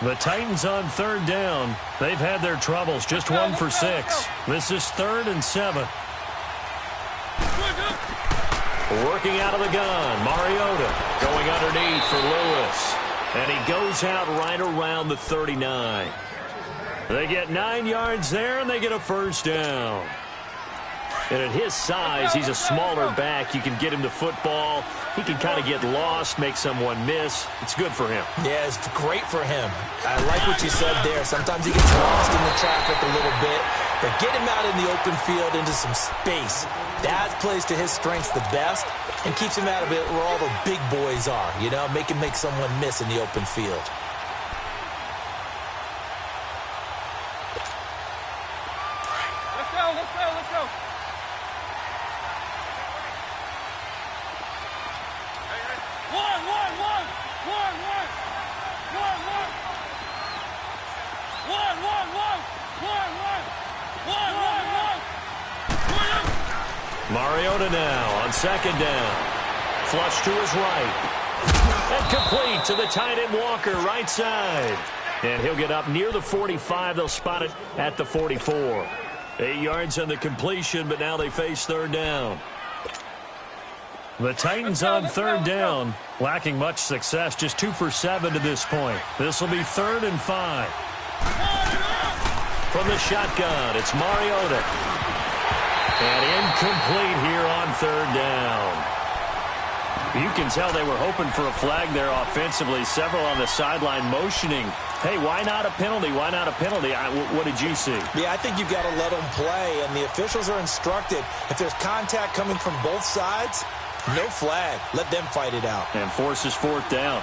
The Titans on third down. They've had their troubles, just 1 for 6. This is 3rd and 7. Working out of the gun, Mariota going underneath for Lewis. And he goes out right around the 39. They get 9 yards there, and they get a first down. And at his size, he's a smaller back. You can get him the football. He can kind of get lost, make someone miss. It's good for him.
Yeah, it's great for him. I like what you said there. Sometimes he gets lost in the traffic a little bit, but get him out in the open field into some space. That plays to his strengths the best and keeps him out of it where all the big boys are, you know, make someone miss in the open field.
Let's go, let's go, let's go.
Mariota now on second down. Flush to his right. And complete to the tight end Walker, right side. And he'll get up near the 45. They'll spot it at the 44. 8 yards on the completion, but now they face third down. The Titans on third down, lacking much success, just 2 for 7 to this point. This will be 3rd and 5. From the shotgun, it's Mariota. And incomplete here on third down. You can tell they were hoping for a flag there offensively. Several on the sideline motioning. Hey, why not a penalty? Why not a penalty? What did you see?
Yeah, I think you've got to let them play, and the officials are instructed. If there's contact coming from both sides, no flag. Let them fight it out.
And forces 4th down.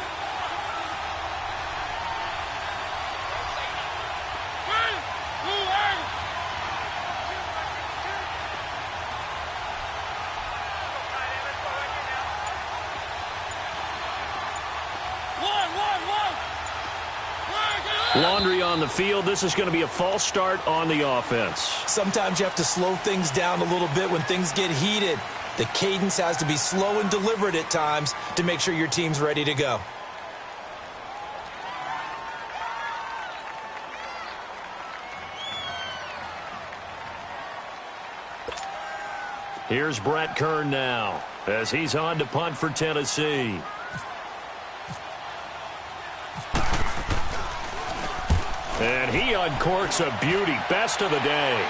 Laundry on the field. This is going to be a false start on the offense.
Sometimes you have to slow things down a little bit when things get heated. The cadence has to be slow and deliberate at times to make sure your team's ready to go.
Here's Brett Kern now as he's on to punt for Tennessee. And he uncorks a beauty. Best of the day.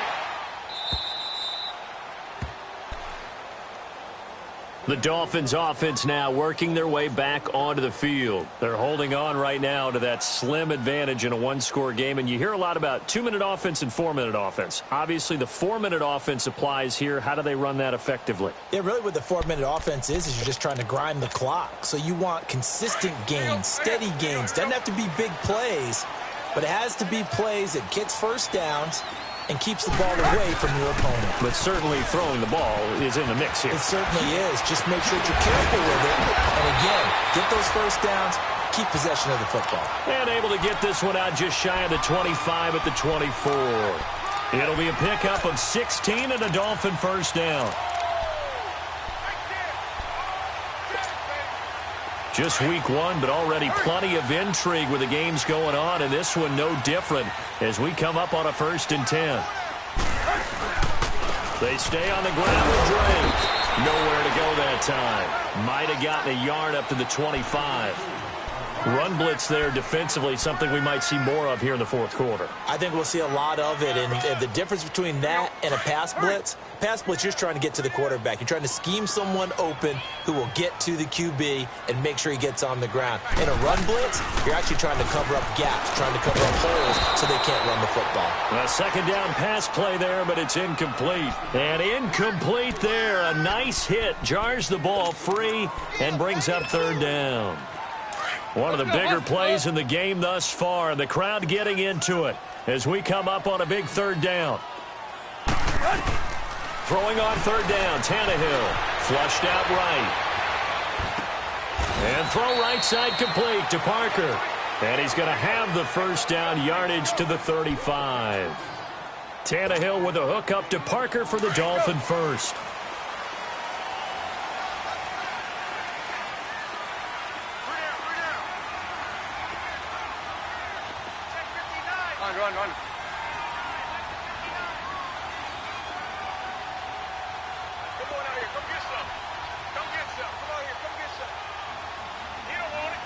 The Dolphins offense now working their way back onto the field. They're holding on right now to that slim advantage in a one-score game. And you hear a lot about 2-minute offense and 4-minute offense. Obviously, the 4-minute offense applies here. How do they run that effectively?
Yeah, really what the 4-minute offense is you're just trying to grind the clock. So you want consistent gains, steady gains. Doesn't have to be big plays, but it has to be plays that gets first downs and keeps the ball away from your opponent.
But certainly throwing the ball is in the mix here.
It certainly is. Just make sure that you're careful with it. And again, get those first downs, keep possession of the football.
And able to get this one out just shy of the 25 at the 24. It'll be a pickup of 16 and a Dolphin first down. Just week one, but already plenty of intrigue with the games going on, and this one no different as we come up on a 1st and 10. They stay on the ground with Drake. Nowhere to go that time. Might have gotten a yard up to the 25. Run blitz there defensively, something we might see more of here in the 4th quarter.
I think we'll see a lot of it, and the difference between that and a pass blitz, you're just trying to get to the quarterback. You're trying to scheme someone open who will get to the QB and make sure he gets on the ground. In a run blitz, you're actually trying to cover up gaps, trying to cover up holes so they can't run the football.
A 2nd down pass play there, but it's incomplete. And incomplete there. A nice hit. Jars the ball free and brings up 3rd down. One of the bigger plays in the game thus far. The crowd getting into it as we come up on a big 3rd down. Throwing on 3rd down, Tannehill. Flushed out right. And throw right side complete to Parker. And he's going to have the first down, yardage to the 35. Tannehill with a hook up to Parker for the Dolphin first.
Run. Come on out here. Come get some. Come get some. Come on here. Come get some. You don't want it.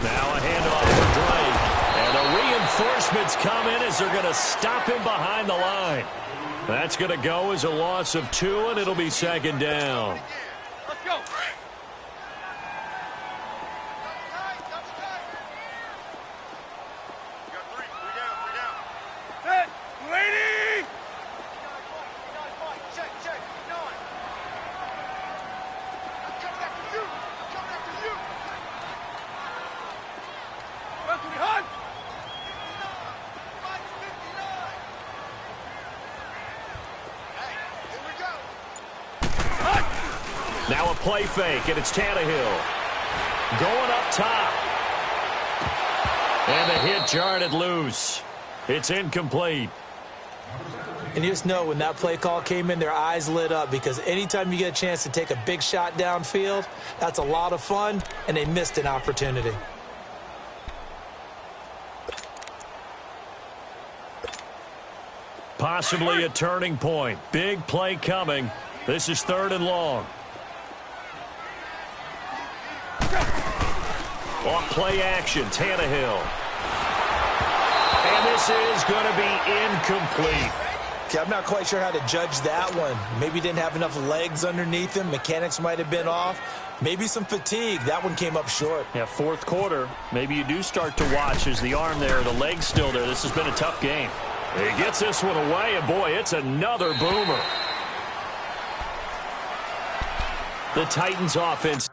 Now a handoff for Drake. And the reinforcements come in as they're going to stop him behind the line. That's going to go as a loss of 2, and it'll be 2nd down.
Let's go.
Now a play fake, and it's Tannehill. Going up top. And the hit jarred it loose. It's incomplete.
And you just know when that play call came in, their eyes lit up because anytime you get a chance to take a big shot downfield, that's a lot of fun, and they missed an opportunity.
Possibly a turning point. Big play coming. This is 3rd and long. Off play action, Tannehill. And this is going to be incomplete.
Okay, I'm not quite sure how to judge that one. Maybe he didn't have enough legs underneath him. Mechanics might have been off. Maybe some fatigue. That one came up short.
Yeah, 4th quarter. Maybe you do start to watch as the arm there, the leg's still there. This has been a tough game. He gets this one away, and boy, it's another boomer. The Titans offense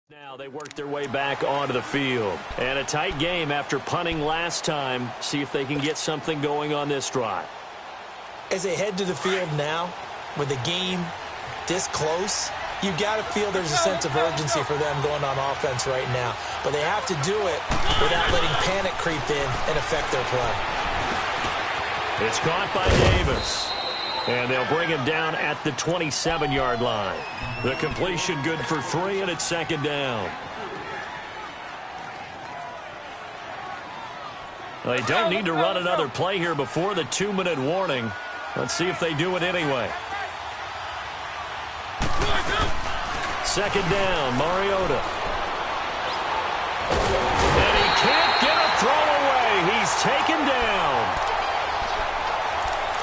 Now they work their way back onto the field. And a tight game after punting last time. See if they can get something going on this drive.
As they head to the field now, with the game this close, you got to feel there's a sense of urgency for them going on offense right now. But they have to do it without letting panic creep in and affect their play.
It's caught by Davis. And they'll bring him down at the 27-yard line. The completion good for 3, and it's second down. They don't need to run another play here before the 2-minute warning. Let's see if they do it anyway. Second down, Mariota. And he can't get a throw away. He's taken down.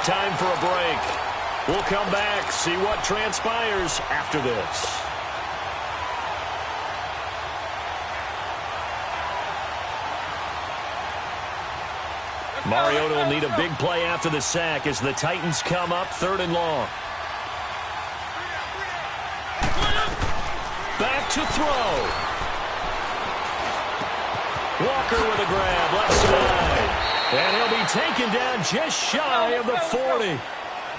Time for a break. We'll come back, see what transpires after this. Mariota will need a big play after the sack as the Titans come up 3rd and long. Back to throw. Walker with a grab, left side. And he'll be taken down just shy of the 40.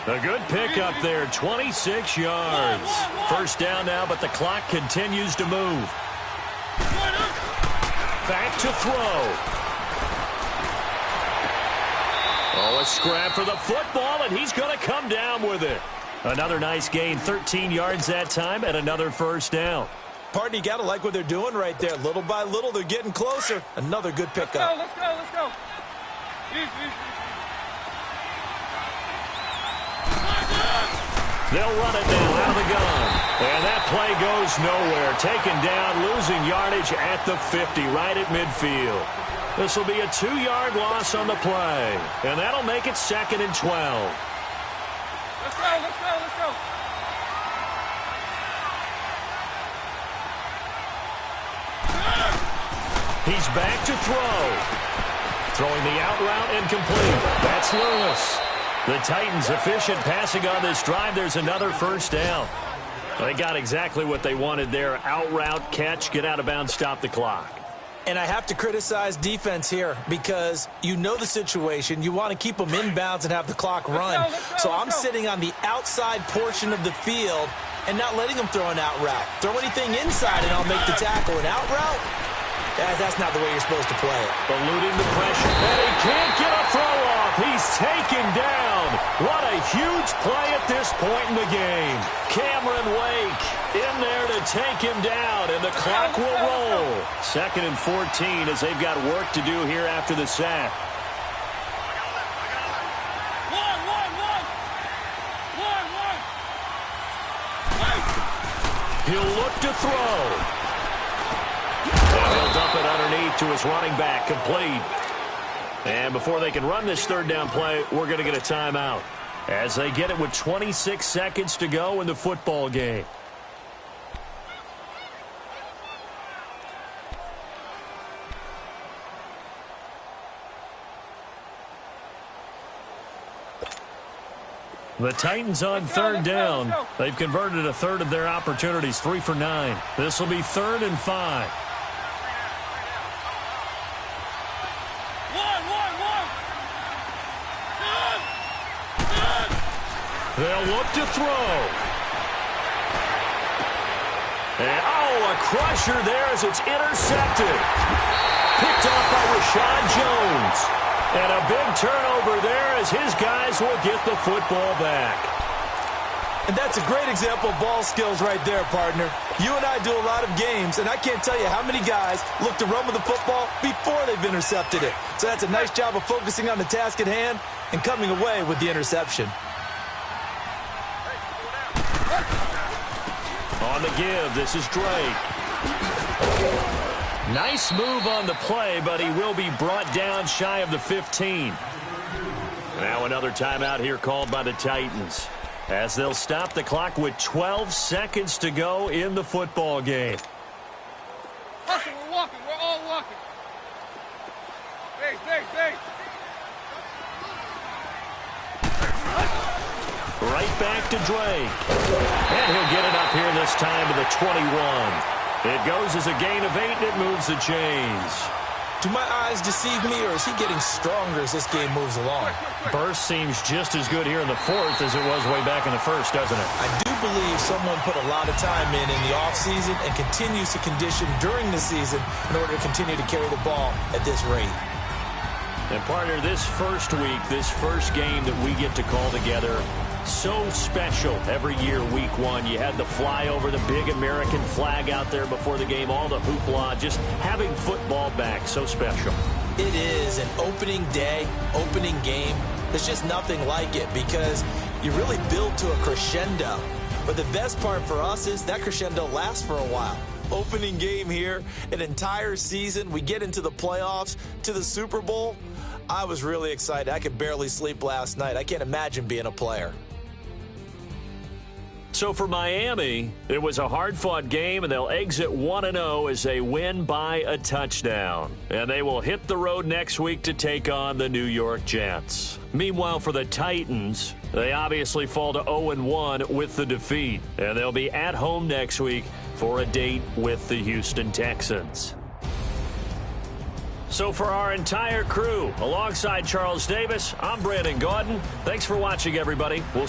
A good pickup there, 26 yards. First down now, but the clock continues to move. Back to throw. Oh, a scrap for the football, and he's going to come down with it. Another nice gain, 13 yards that time, and another first down.
Partner, you got to like what they're doing right there. Little by little, they're getting closer. Another good pickup.
Let's go.
They'll run it now out of the gun. And that play goes nowhere. Taken down, losing yardage at the 50, right at midfield. This will be a 2-yard loss on the play. And that'll make it 2nd and 12.
Let's go.
He's back to throw. Throwing the out route incomplete. That's Lewis. The Titans efficient passing on this drive. There's another first down. They got exactly what they wanted there. Out route, catch, get out of bounds, stop the clock.
And I have to criticize defense here because you know the situation. You want to keep them inbounds and have the clock run. So I'm sitting on the outside portion of the field and not letting them throw an out route. Throw anything inside and I'll make the tackle. An out route? That's not the way you're supposed to play it.
Eluding the pressure. And he can't get a throw off. He's taken down. What a huge play at this point in the game. Cameron Wake in there to take him down, and the clock will roll. 2nd and 14 as they've got work to do here after the sack. He'll look to throw. And he'll dump it underneath to his running back, complete. And before they can run this 3rd down play, we're going to get a timeout as they get it with 26 seconds to go in the football game. The Titans on 3rd down. They've converted a 1/3 of their opportunities, 3 for 9. This will be 3rd and 5. They'll look to throw. And, a crusher there as it's intercepted. Picked off by Rashad Jones. And a big turnover there as his guys will get the football back.
And that's a great example of ball skills right there, partner. You and I do a lot of games, and I can't tell you how many guys look to run with the football before they've intercepted it. So that's a nice job of focusing on the task at hand and coming away with the interception.
On the give, this is Drake. Nice move on the play, but he will be brought down shy of the 15. Now another timeout here called by the Titans, as they'll stop the clock with 12 seconds to go in the football game.
Hustle, we're walking. We're all walking. Base.
Right back to Drake. And he'll get it up here this time to the 21. It goes as a gain of 8, and it moves the chains.
Do my eyes deceive me, or is he getting stronger as this game moves along?
Burst seems just as good here in the 4th as it was way back in the 1st, doesn't it?
I do believe someone put a lot of time in the offseason and continues to condition during the season in order to continue to carry the ball at this rate.
And partner, this first week, this first game that we get to call together, so special every year, week 1. You had the flyover, the big American flag out there before the game, all the hoopla, just having football back, so special.
It is an opening day, opening game. There's just nothing like it because you really build to a crescendo. But the best part for us is that crescendo lasts for a while. Opening game here, an entire season. We get into the playoffs, to the Super Bowl. I was really excited. I could barely sleep last night. I can't imagine being a player.
So for Miami, it was a hard-fought game, and they'll exit 1-0 as they win by a touchdown. And they will hit the road next week to take on the New York Jets. Meanwhile, for the Titans, they obviously fall to 0-1 with the defeat. And they'll be at home next week for a date with the Houston Texans. So for our entire crew, alongside Charles Davis, I'm Brandon Gaudin. Thanks for watching, everybody. We'll